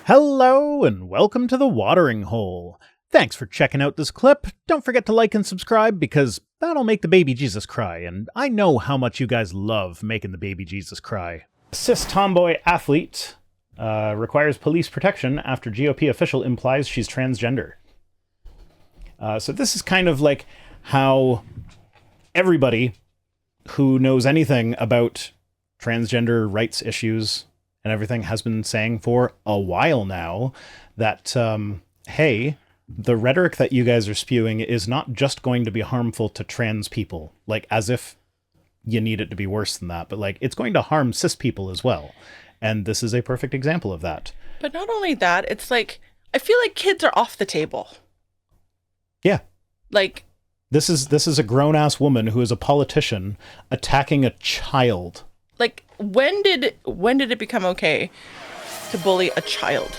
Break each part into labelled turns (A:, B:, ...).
A: Hello and welcome to the Watering Hole. Thanks for checking out this clip. Don't forget to like and subscribe because that'll make the baby Jesus cry, and I know how much you guys love making the baby Jesus cry. Cis tomboy athlete requires police protection after GOP official implies she's transgender. So this is kind of like how everybody who knows anything about transgender rights issues and everything has been saying for a while now that, hey, the rhetoric that you guys are spewing is not just going to be harmful to trans people, like as if you need it to be worse than that, but like it's going to harm cis people as well. And this is a perfect example of that.
B: But not only that, it's like, I feel like kids are off the table.
A: Yeah.
B: Like,
A: this is a grown-ass woman who is a politician attacking a child.
B: Like, when did it become okay to bully a child?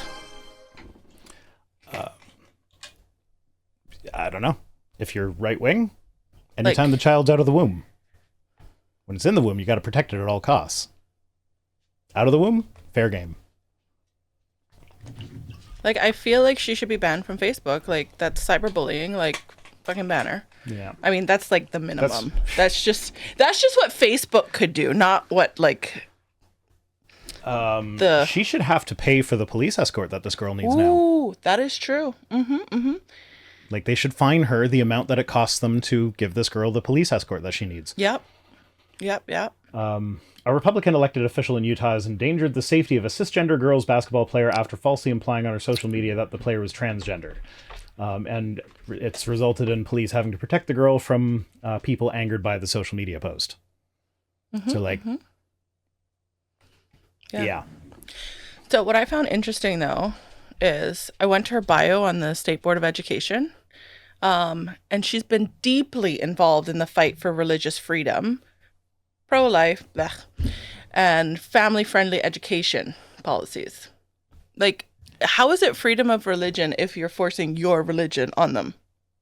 A: I don't know. If you're right wing, anytime the child's out of the womb. When it's in the womb, you got to protect it at all costs. Out of the womb, fair game.
B: Like, I feel like she should be banned from Facebook. Like, that's cyberbullying. Like, fucking ban her.
A: Yeah.
B: I mean, that's like the minimum. That's just what Facebook could do, not what like.
A: She should have to pay for the police escort that this girl needs now.
B: Ooh, that is true.
A: Like, they should fine her the amount that it costs them to give this girl the police escort that she needs.
B: Yep.
A: A Republican elected official in Utah has endangered the safety of a cisgender girls basketball player after falsely implying on her social media that the player was transgender. And it's resulted in police having to protect the girl from people angered by the social media post. Yeah.
B: So what I found interesting, though, is I went to her bio on the State Board of Education, and she's been deeply involved in the fight for religious freedom, pro-life, and family-friendly education policies. Like, how is it freedom of religion if you're forcing your religion on them?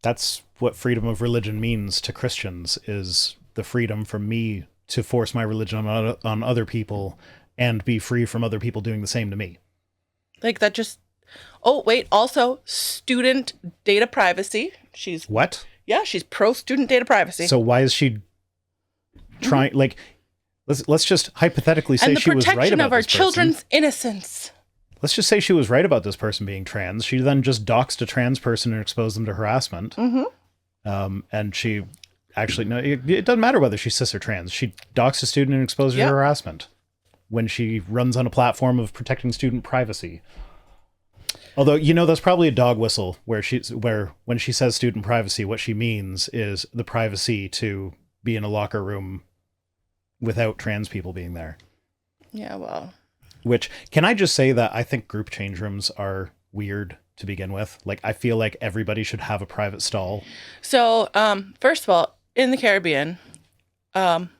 A: That's what freedom of religion means to Christians, is the freedom for me to force my religion on other people and be free from other people doing the same to me.
B: Like, that just... Oh, wait, also, student data privacy. She's...
A: What?
B: Yeah, she's pro-student data privacy.
A: So why is she trying... Like, let's just hypothetically say she was right about this person.
B: And the protection of our children's innocence.
A: Let's just say she was right about this person being trans. She then just doxed a trans person and exposed them to harassment. And she actually... No, it doesn't matter whether she's cis or trans. She doxed a student and exposed her to harassment when she runs on a platform of protecting student privacy. Although, that's probably a dog whistle where when she says student privacy, what she means is the privacy to be in a locker room without trans people being there.
B: Yeah, well.
A: Which, can I just say that I think group change rooms are weird to begin with? Like, I feel like everybody should have a private stall. So,
B: first of all, in the Caribbean,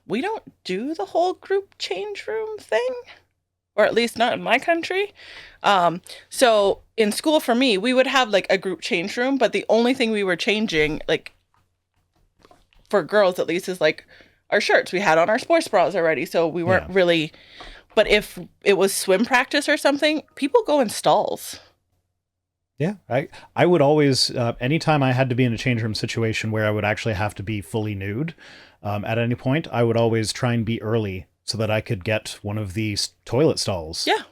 B: we don't do the whole group change room thing. Or at least not in my country. So in school for me, we would have like a group change room, but the only thing we were changing, like for girls at least, is like our shirts. We had on our sports bras already, so we weren't really... But if it was swim practice or something, people go in stalls.
A: Yeah, I would always, anytime I had to be in a change room situation where I would actually have to be fully nude at any point, I would always try and be early so that I could get one of these toilet stalls.
B: Yeah.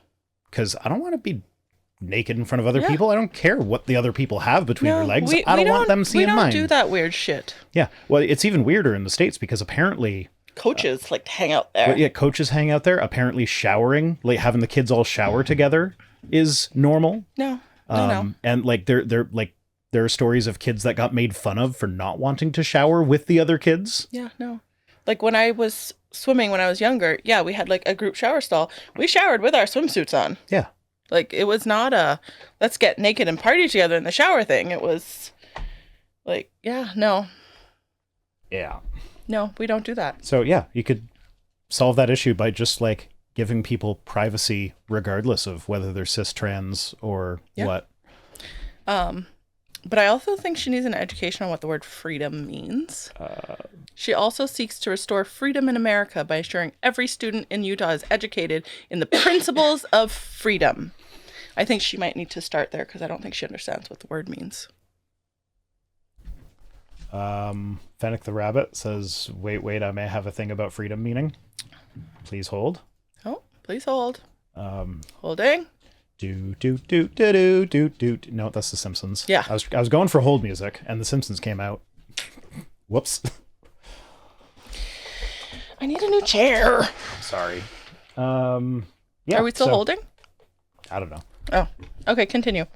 A: Because I don't want to be naked in front of other people. I don't care what the other people have between their legs. I don't want them seeing mine.
B: We don't do that weird shit.
A: Yeah. Well, it's even weirder in the States because apparently...
B: Coaches like to hang out there.
A: Yeah, coaches hang out there. Apparently showering, like having the kids all shower together is normal.
B: No.
A: And like there are stories of kids that got made fun of for not wanting to shower with the other kids.
B: Yeah, no. Like when I was swimming when I was younger, we had like a group shower stall. We showered with our swimsuits on.
A: Yeah.
B: Like it was not a let's get naked and party together in the shower thing. It was like, no.
A: Yeah.
B: No, we don't do that.
A: So yeah, you could solve that issue by just like giving people privacy regardless of whether they're cis, trans, or what.
B: But I also think she needs an education on what the word freedom means. She also seeks to restore freedom in America by ensuring every student in Utah is educated in the principles of freedom. I think she might need to start there because I don't think she understands what the word means.
A: Fennec the Rabbit says, wait, I may have a thing about freedom meaning. Please hold.
B: Oh, please hold. Holding.
A: No, that's The Simpsons.
B: Yeah.
A: I was going for hold music, and The Simpsons came out. Whoops.
B: I need a new chair.
A: Sorry. Yeah.
B: Are we still holding?
A: I don't know.
B: Oh, okay, continue.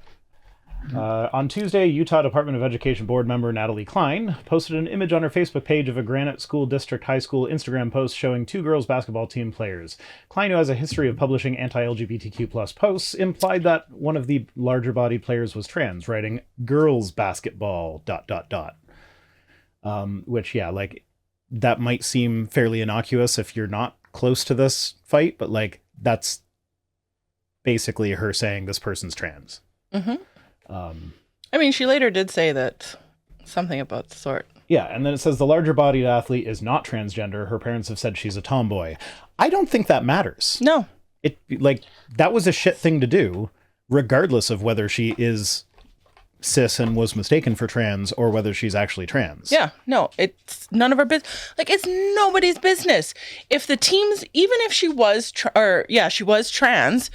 A: On Tuesday, Utah Department of Education board member Natalie Klein posted an image on her Facebook page of a Granite School District High School Instagram post showing 2 girls basketball team players. Klein, who has a history of publishing anti-LGBTQ+ posts, implied that one of the larger bodied players was trans, writing "girls basketball ... Which, yeah, like, that might seem fairly innocuous if you're not close to this fight, but like, that's basically her saying this person's trans.
B: Mm-hmm. I mean, she later did say that something about the sort.
A: Yeah, and then it says the larger bodied athlete is not transgender. Her parents have said she's a tomboy. I don't think that matters.
B: No.
A: That was a shit thing to do, regardless of whether she is cis and was mistaken for trans or whether she's actually trans.
B: Yeah, no, it's none of our business. Like, it's nobody's business. If the teams, even if she was, she was trans,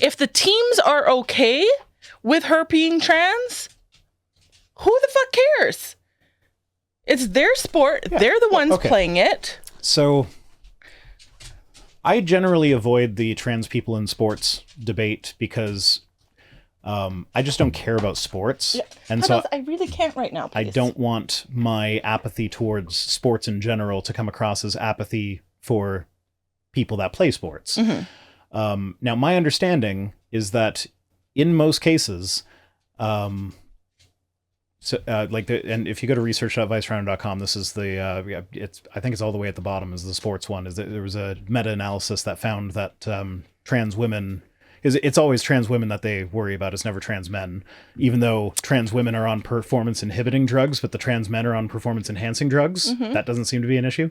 B: if the teams are okay with her being trans, who the fuck cares? It's their sport. Yeah. They're the ones playing it.
A: So I generally avoid the trans people in sports debate because I just don't care about sports. Yeah. And so
B: I really can't right now, please.
A: I don't want my apathy towards sports in general to come across as apathy for people that play sports. Mm-hmm. Now, my understanding is that in most cases, and if you go to research.viceround.com, this is I think it's all the way at the bottom is the sports one. Is that there was a meta-analysis that found that trans women, it's always trans women that they worry about. It's never trans men, even though trans women are on performance inhibiting drugs, but the trans men are on performance enhancing drugs. Mm-hmm. That doesn't seem to be an issue.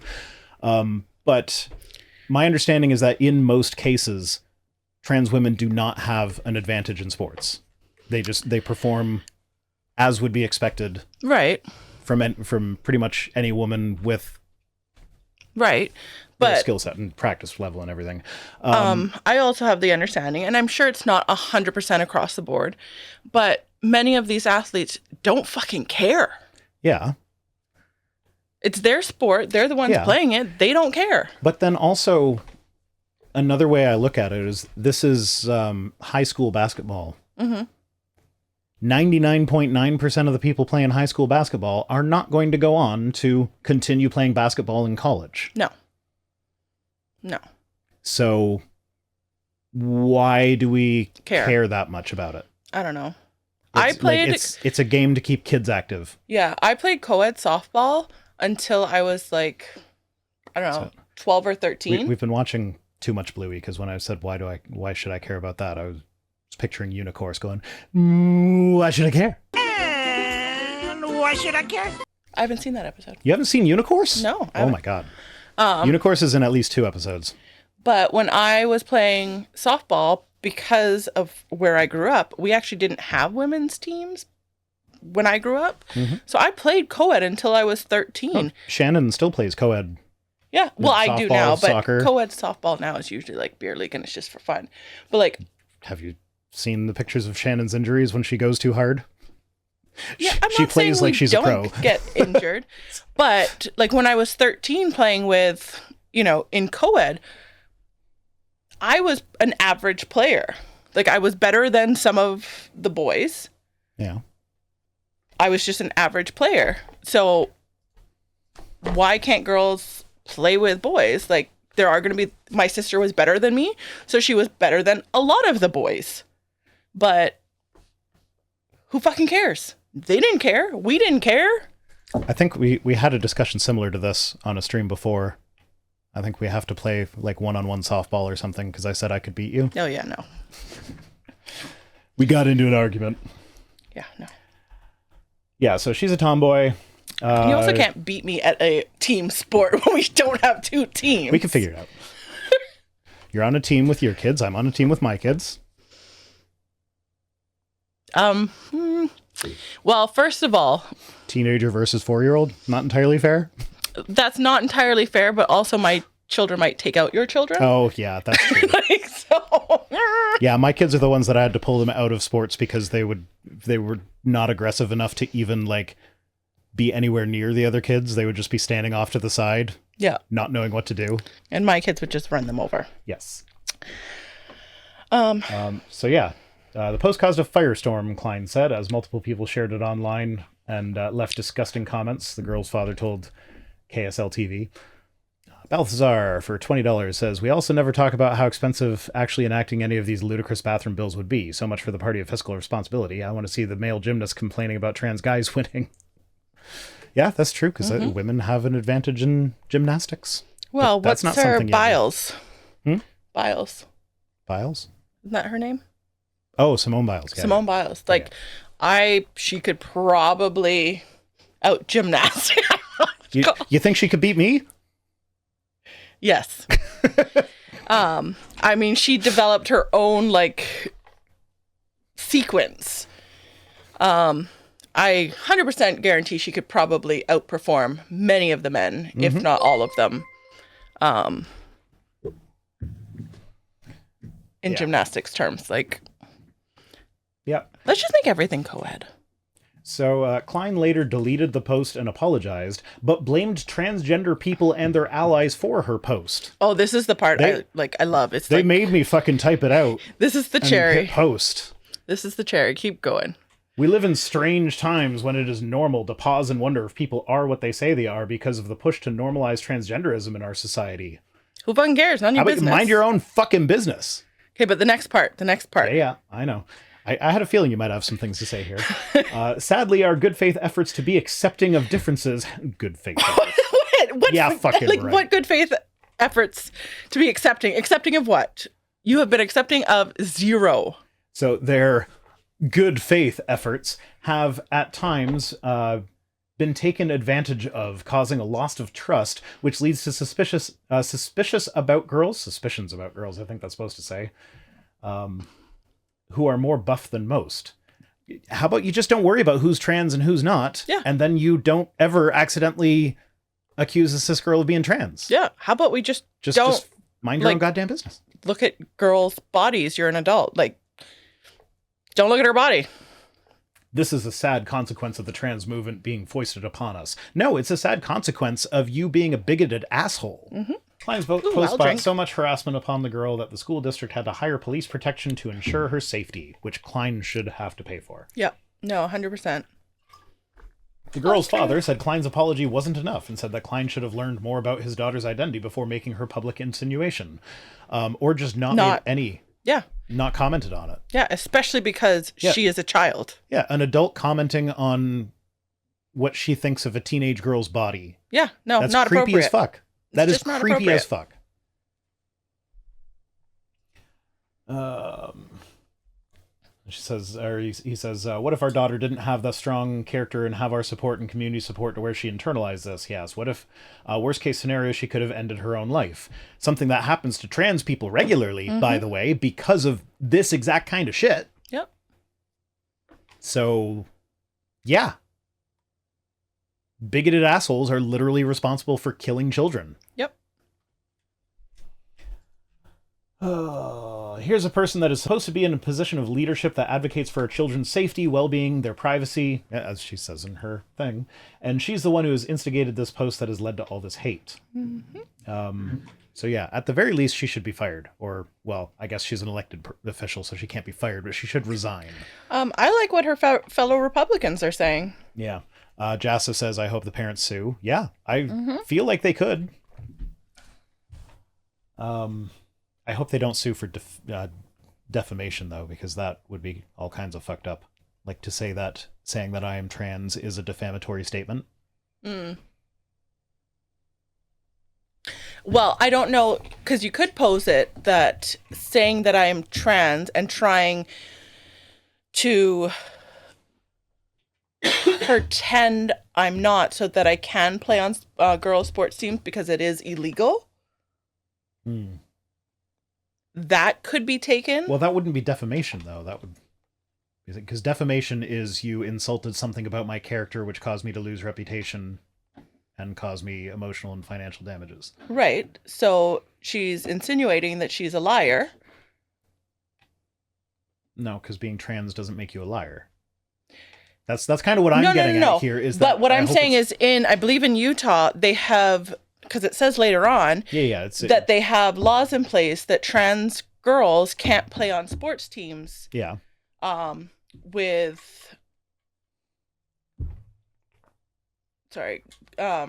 A: But my understanding is that in most cases, trans women do not have an advantage in sports. They perform as would be expected, right, from pretty much any woman with but skill set and practice level and everything.
B: I also have the understanding, and I'm sure it's not 100% across the board, but many of these athletes don't fucking care.
A: Yeah.
B: It's their sport. They're the ones playing it. They don't care.
A: But then also, another way I look at it is this is high school basketball. Mm-hmm. 99.9% of the people playing high school basketball are not going to go on to continue playing basketball in college.
B: No.
A: So why do we care that much about it?
B: I don't know.
A: It's a game to keep kids active.
B: Yeah, I played co-ed softball until I was like, I don't know, 12 or 13.
A: We've been watching too much Bluey because when I said why should I care about that, I was picturing Unicorse going, why should I care?
C: And why should I care?
B: I haven't seen that episode.
A: You haven't seen Unicorse?
B: No.
A: Oh my God. Unicorse is in at least 2 episodes.
B: But when I was playing softball, because of where I grew up, we actually didn't have women's teams when I grew up. Mm-hmm. So I played co-ed until I was 13. Oh,
A: Shannon still plays co-ed.
B: Yeah, well, I do now, but
A: soccer.
B: Co-ed softball now is usually like beer league and it's just for fun. But like,
A: have you seen the pictures of Shannon's injuries when she goes too hard?
B: Yeah, she plays like she's a pro. Get injured, but like when I was 13 playing with, in co-ed, I was an average player. Like I was better than some of the boys.
A: Yeah.
B: I was just an average player. So why can't girls play with boys? Like there are going to be, my sister was better than me, so she was better than a lot of the boys. But who fucking cares? They didn't care. We didn't care.
A: I think we had a discussion similar to this on a stream before. I think we have to play like one-on-one softball or something because I said I could beat you.
B: Oh, yeah, no.
A: We got into an argument.
B: Yeah, no.
A: Yeah, so she's a tomboy.
B: You also can't beat me at a team sport when we don't have 2 teams.
A: We can figure it out. You're on a team with your kids. I'm on a team with my kids.
B: Well, first of all,
A: Teenager versus 4-year-old, not entirely fair.
B: that's not entirely fair, but also my children might take out your children.
A: Oh, yeah, that's true.
B: Like, so.
A: Yeah, my kids are the ones that I had to pull them out of sports because they were not aggressive enough to even like be anywhere near the other kids. They would just be standing off to the side,
B: Yeah.
A: not knowing what to do.
B: And my kids would just run them over.
A: Yes. So yeah, the post caused a firestorm, Klein said, as multiple people shared it online and left disgusting comments. The girl's father told KSL TV. Balthazar, for $20, says, we also never talk about how expensive actually enacting any of these ludicrous bathroom bills would be. So much for the party of fiscal responsibility. I want to see the male gymnast complaining about trans guys winning. Yeah, that's true, because women have an advantage in gymnastics.
B: Well,
A: That's
B: what's
A: not
B: her
A: something you-
B: Biles?
A: Hmm?
B: Biles.
A: Biles?
B: Isn't that her name?
A: Oh, Simone Biles. Yeah,
B: Simone Biles. Like, she could probably out gymnast.
A: You think she could beat me?
B: Yes. I mean, she developed her own like sequence. I 100% guarantee she could probably outperform many of the men, if not all of them, in gymnastics terms. Like,
A: Yeah.
B: let's just make everything co-ed.
A: So Klein later deleted the post and apologized, but blamed transgender people and their allies for her post.
B: Oh, this is the part I love. It's
A: They
B: like,
A: made me fucking type it out.
B: this is the
A: And
B: cherry.
A: hit post.
B: This is the cherry. Keep going.
A: We live in strange times when it is normal to pause and wonder if people are what they say they are because of the push to normalize transgenderism in our society.
B: Who fucking cares? None of
A: How
B: your
A: about you
B: business.
A: mind your own fucking business?
B: Okay, but the next part.
A: Yeah, I know. I had a feeling you might have some things to say here. Sadly, our good faith efforts to be accepting of differences... Good faith efforts.
B: What?
A: Yeah, fucking
B: like,
A: right.
B: what good faith efforts to be accepting? Accepting of what? You have been accepting of zero.
A: So their good faith efforts have at times been taken advantage of, causing a loss of trust, which leads to suspicions about girls, I think that's supposed to say, who are more buff than most. How about you just don't worry about who's trans and who's not,
B: Yeah.
A: and then you don't ever accidentally accuse a cis girl of being trans.
B: Yeah. How about we just
A: Just
B: don't
A: mind your own
B: like-
A: goddamn business.
B: look at girls' bodies? You're an adult. Like, don't look at her body.
A: This is a sad consequence of the trans movement being foisted upon us. No, it's a sad consequence of you being a bigoted asshole. Klein's post
B: I'll
A: brought
B: drink.
A: so much harassment upon the girl that the school district had to hire police protection to ensure her safety, which Klein should have to pay for.
B: Yeah. No, 100%.
A: The girl's father said Klein's apology wasn't enough and said that Klein should have learned more about his daughter's identity before making her public insinuation. Or just not commented on it.
B: Yeah. Especially because she is a child.
A: Yeah, an adult commenting on what she thinks of a teenage girl's body.
B: Yeah. No,
A: That's
B: not
A: creepy
B: appropriate.
A: as fuck. That is
B: just not
A: creepy as
B: appropriate.
A: fuck. She says, or he says, what if our daughter didn't have that strong character and have our support and community support to where she internalized this? He asked, what if, worst case scenario, she could have ended her own life? Something that happens to trans people regularly, by the way, because of this exact kind of shit.
B: Yep.
A: So, yeah. Bigoted assholes are literally responsible for killing children.
B: Yep.
A: Here's a person that is supposed to be in a position of leadership that advocates for our children's safety, well-being, their privacy, as she says in her thing. And she's the one who has instigated this post that has led to all this hate. So yeah, at the very least, she should be fired. Or, well, I guess she's an elected official, so she can't be fired, but she should resign.
B: I like what her fellow Republicans are saying.
A: Yeah. Jassa says, I hope the parents sue. Yeah, I feel like they could. I hope they don't sue for defamation, though, because that would be all kinds of fucked up. Like, to say that saying that I am trans is a defamatory statement.
B: Well, I don't know, because you could pose it that saying that I am trans and trying to pretend I'm not so that I can play on girls' sports teams because it is illegal. That could be taken.
A: Well, that wouldn't be defamation, though. That would... Because defamation is you insulted something about my character, which caused me to lose reputation and caused me emotional and financial damages.
B: Right. So she's insinuating that she's a liar.
A: No, because being trans doesn't make you a liar. That's kind of what I'm getting at here. Is that
B: but what I'm saying is, I believe in Utah, they have, because it says later on, that they have laws in place that trans girls can't play on sports teams.
A: Yeah.
B: With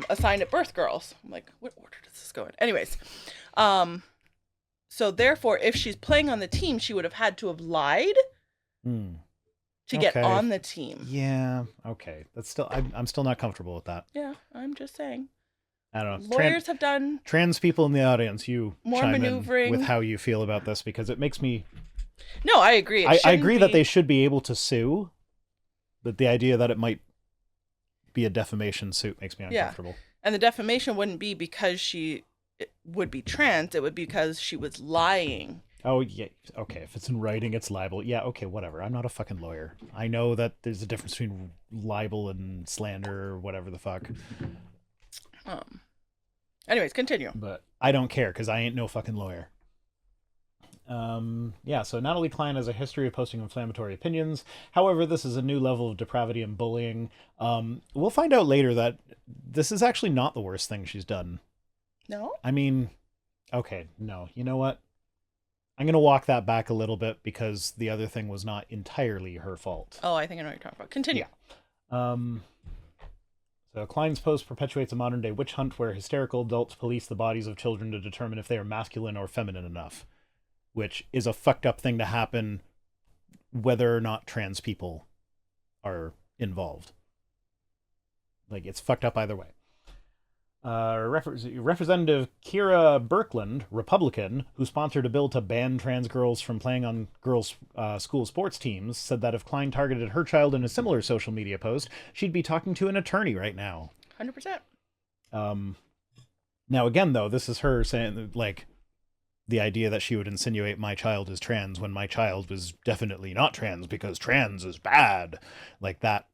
B: assigned at birth girls. I'm like, what order does this go in? Anyways, so therefore, if she's playing on the team, she would have had to have lied to get on the team.
A: Yeah. Okay. That's still, I'm still not comfortable with that.
B: Yeah, I'm just saying.
A: I don't know.
B: Lawyers have done
A: trans people in the audience. You
B: more
A: chime
B: maneuvering
A: in with how you feel about this, because it makes me.
B: No, I agree.
A: I agree that they should be able to sue, but the idea that it might be a defamation suit makes me uncomfortable.
B: Yeah. And the defamation wouldn't be because she would be trans. It would be because she was lying.
A: Oh, yeah. Okay. If it's in writing, it's libel. Yeah. Okay. Whatever. I'm not a fucking lawyer. I know that there's a difference between libel and slander or whatever the fuck.
B: Anyways, continue.
A: But I don't care because I ain't no fucking lawyer. Yeah, so Natalie Klein has a history of posting inflammatory opinions. However, this is a new level of depravity and bullying. We'll find out later that this is actually not the worst thing she's done.
B: No?
A: I mean, okay, no. You know what? I'm going to walk that back a little bit because the other thing was not entirely her fault.
B: Oh, I think I know what you're talking about. Continue.
A: Yeah. So Klein's post perpetuates a modern-day witch hunt where hysterical adults police the bodies of children to determine if they are masculine or feminine enough, which is a fucked up thing to happen whether or not trans people are involved. Like, it's fucked up either way. Representative Kira Birkland, Republican, who sponsored a bill to ban trans girls from playing on girls' school sports teams, said that if Klein targeted her child in a similar social media post, she'd be talking to an attorney right now.
B: 100%.
A: Now, again, though, this is her saying, like, the idea that she would insinuate my child is trans when my child was definitely not trans because trans is bad. Like, that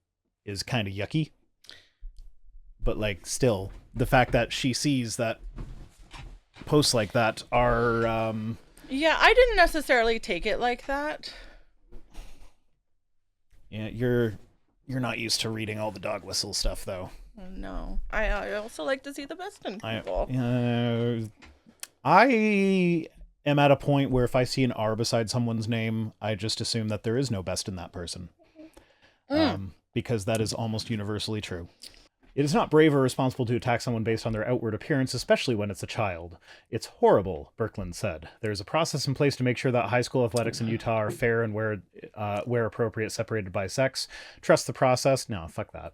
A: is kind of yucky. But, like, still, the fact that she sees that posts like that are...
B: Yeah, I didn't necessarily take it like that.
A: Yeah, you're not used to reading all the dog whistle stuff, though.
B: No. I also like to see the best in people.
A: I am at a point where if I see an R beside someone's name, I just assume that there is no best in that person. Because that is almost universally true. It is not brave or responsible to attack someone based on their outward appearance, especially when it's a child. It's horrible, Birkland said. There is a process in place to make sure that high school athletics in Utah are fair and where appropriate, separated by sex. Trust the process. No, fuck that.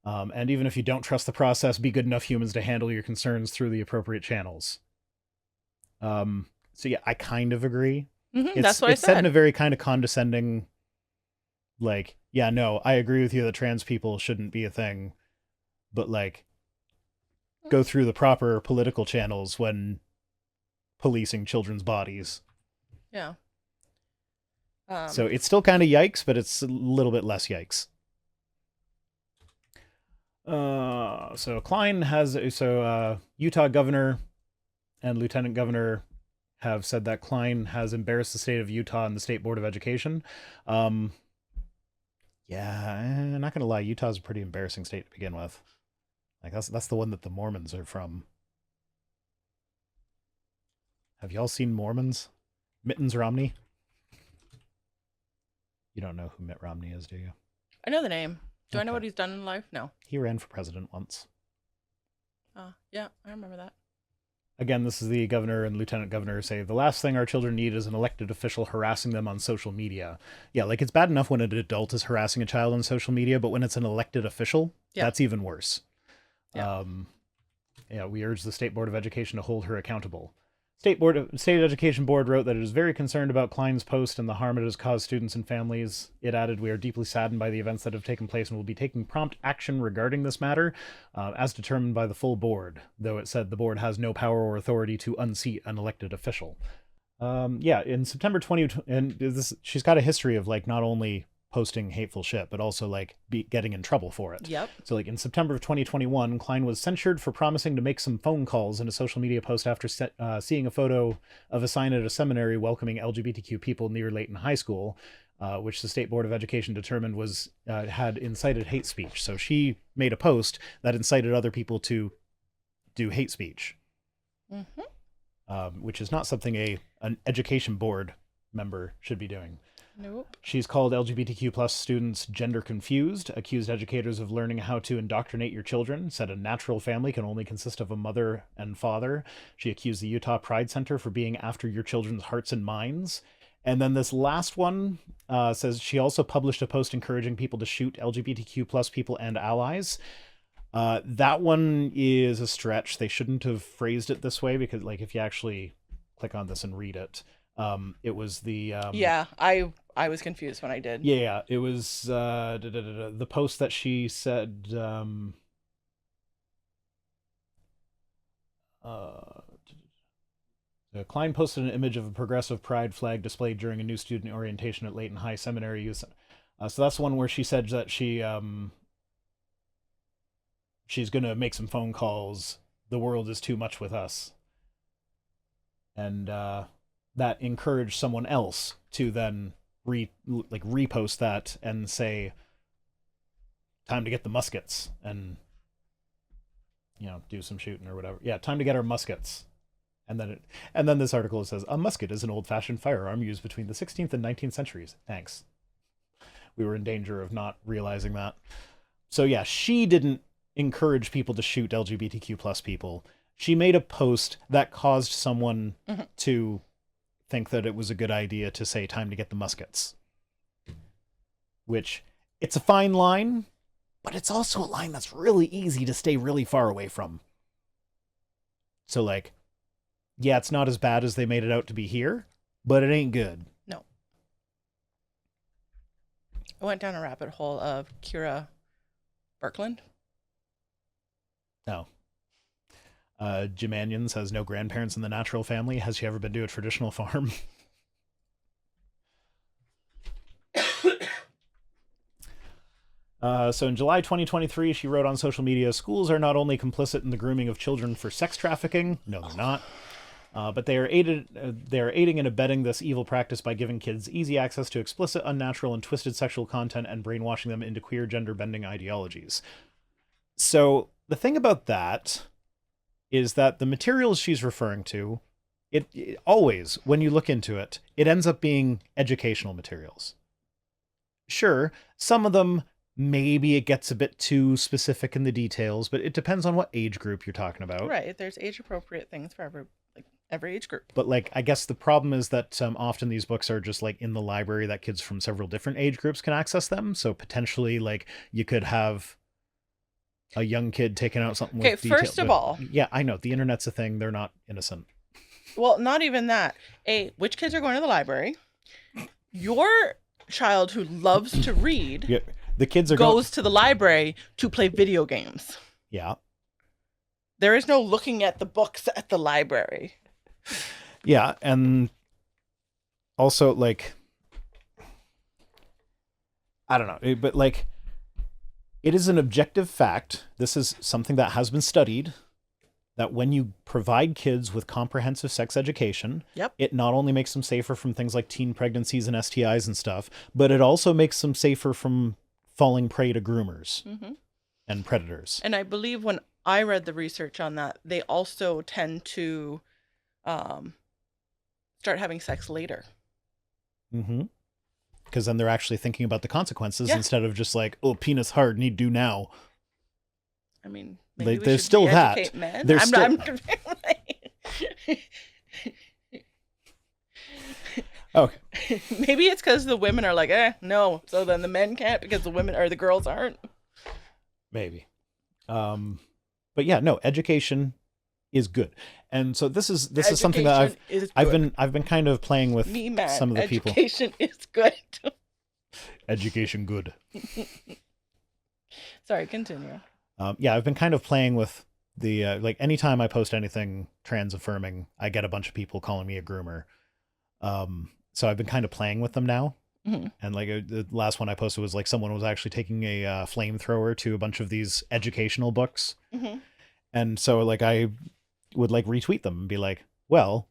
A: And even if you don't trust the process, be good enough humans to handle your concerns through the appropriate channels. So yeah, I kind of agree.
B: That's what I said.
A: It's said in a very kind of condescending, like, yeah, no, I agree with you that trans people shouldn't be a thing, but like, go through the proper political channels when policing children's bodies.
B: Yeah.
A: So it's still kind of yikes, but it's a little bit less yikes. So Klein has, Utah governor and lieutenant governor have said that Klein has embarrassed the state of Utah and the State Board of Education. Yeah, I'm not going to lie, Utah's a pretty embarrassing state to begin with. Like, that's the one that the Mormons are from. Have y'all seen Mormons? Mittens Romney? You don't know who Mitt Romney is, do you?
B: I know the name. Do I know what he's done in life? No.
A: He ran for president once.
B: Yeah, I remember that.
A: Again, this is the governor and lieutenant governor say, the last thing our children need is an elected official harassing them on social media. Yeah, like, it's bad enough when an adult is harassing a child on social media, but when it's an elected official, that's even worse. Yeah. We urge the State Board of Education to hold her accountable. State Education Board wrote that it is very concerned about Klein's post and the harm it has caused students and families. It added, we are deeply saddened by the events that have taken place and will be taking prompt action regarding this matter, as determined by the full board, though it said the board has no power or authority to unseat an elected official. In September 2020, and she's got a history of, like, not only posting hateful shit, but also like getting in trouble for it.
B: Yep.
A: So like in September of 2021, Klein was censured for promising to make some phone calls in a social media post after seeing a photo of a sign at a seminary welcoming LGBTQ people near Layton High School, which the State Board of Education determined was had incited hate speech. So she made a post that incited other people to do hate speech, which is not something an education board member should be doing.
B: Nope.
A: She's called LGBTQ plus students gender confused, accused educators of learning how to indoctrinate your children, said a natural family can only consist of a mother and father. She accused the Utah Pride Center for being after your children's hearts and minds. And then this last one says she also published a post encouraging people to shoot LGBTQ plus people and allies. That one is a stretch. They shouldn't have phrased it this way because, like, if you actually click on this and read it, it was the
B: I was confused when I did.
A: Yeah, it was the post that she said Klein posted an image of a progressive pride flag displayed during a new student orientation at Layton High Seminary. So that's the one where she said that she's going to make some phone calls. The world is too much with us. And that encouraged someone else to then repost that and say, time to get the muskets and, do some shooting or whatever. Yeah, time to get our muskets. And then this article says, a musket is an old-fashioned firearm used between the 16th and 19th centuries. Thanks. We were in danger of not realizing that. So yeah, she didn't encourage people to shoot LGBTQ plus people. She made a post that caused someone to think that it was a good idea to say time to get the muskets. Which, it's a fine line, but it's also a line that's really easy to stay really far away from. So like, yeah, it's not as bad as they made it out to be here, but it ain't good.
B: No. I went down a rabbit hole of Kira Birkland.
A: No. Jimanians has no grandparents in the natural family. Has she ever been to a traditional farm? So in July 2023, she wrote on social media, schools are not only complicit in the grooming of children for sex trafficking. No, they're not. But they are aiding and abetting this evil practice by giving kids easy access to explicit, unnatural, and twisted sexual content and brainwashing them into queer gender-bending ideologies. So the thing about that is that the materials she's referring to, it always, when you look into it, it ends up being educational materials. Sure, some of them, maybe it gets a bit too specific in the details, but it depends on what age group you're talking about.
B: Right, there's age-appropriate things for every age group.
A: But like, I guess the problem is that often these books are just like in the library that kids from several different age groups can access them. So potentially, like, you could have a young kid taking out something with detail.
B: First of all,
A: yeah, I know the internet's a thing. They're not innocent.
B: Well, not even that. Which kids are going to the library? Your child who loves to read,
A: yeah, the kids are
B: goes to the library to play video games.
A: Yeah.
B: There is no looking at the books at the library.
A: Yeah, and also, like, I don't know, but like, it is an objective fact. This is something that has been studied, that when you provide kids with comprehensive sex education, it not only makes them safer from things like teen pregnancies and STIs and stuff, but it also makes them safer from falling prey to groomers and predators.
B: And I believe when I read the research on that, they also tend to start having sex later.
A: Because then they're actually thinking about the consequences instead of just like, oh, penis hard, need do now.
B: I mean, maybe
A: there's still that.
B: Men.
A: There's still... Okay.
B: Maybe it's because the women are like, no. So then the men can't because the women or the girls aren't.
A: Maybe. But yeah, no, education is good. And so this is something that I've been kind of playing with some of the people.
B: Education is good.
A: Education good.
B: Sorry, continue.
A: Yeah, I've been kind of playing with the like anytime I post anything trans affirming, I get a bunch of people calling me a groomer. So I've been kind of playing with them now. And like the last one I posted was like someone was actually taking a flamethrower to a bunch of these educational books. And so like I would like retweet them and be like, well,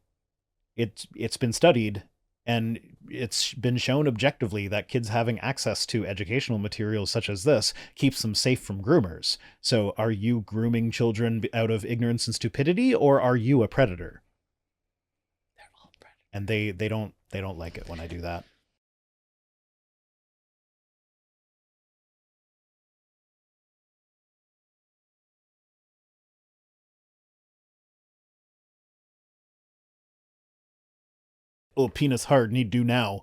A: it's been studied and it's been shown objectively that kids having access to educational materials such as this keeps them safe from groomers. So are you grooming children out of ignorance and stupidity, or are you a predator?
B: They're all predators.
A: And they don't like it when I do that. Oh, penis hard, need do now.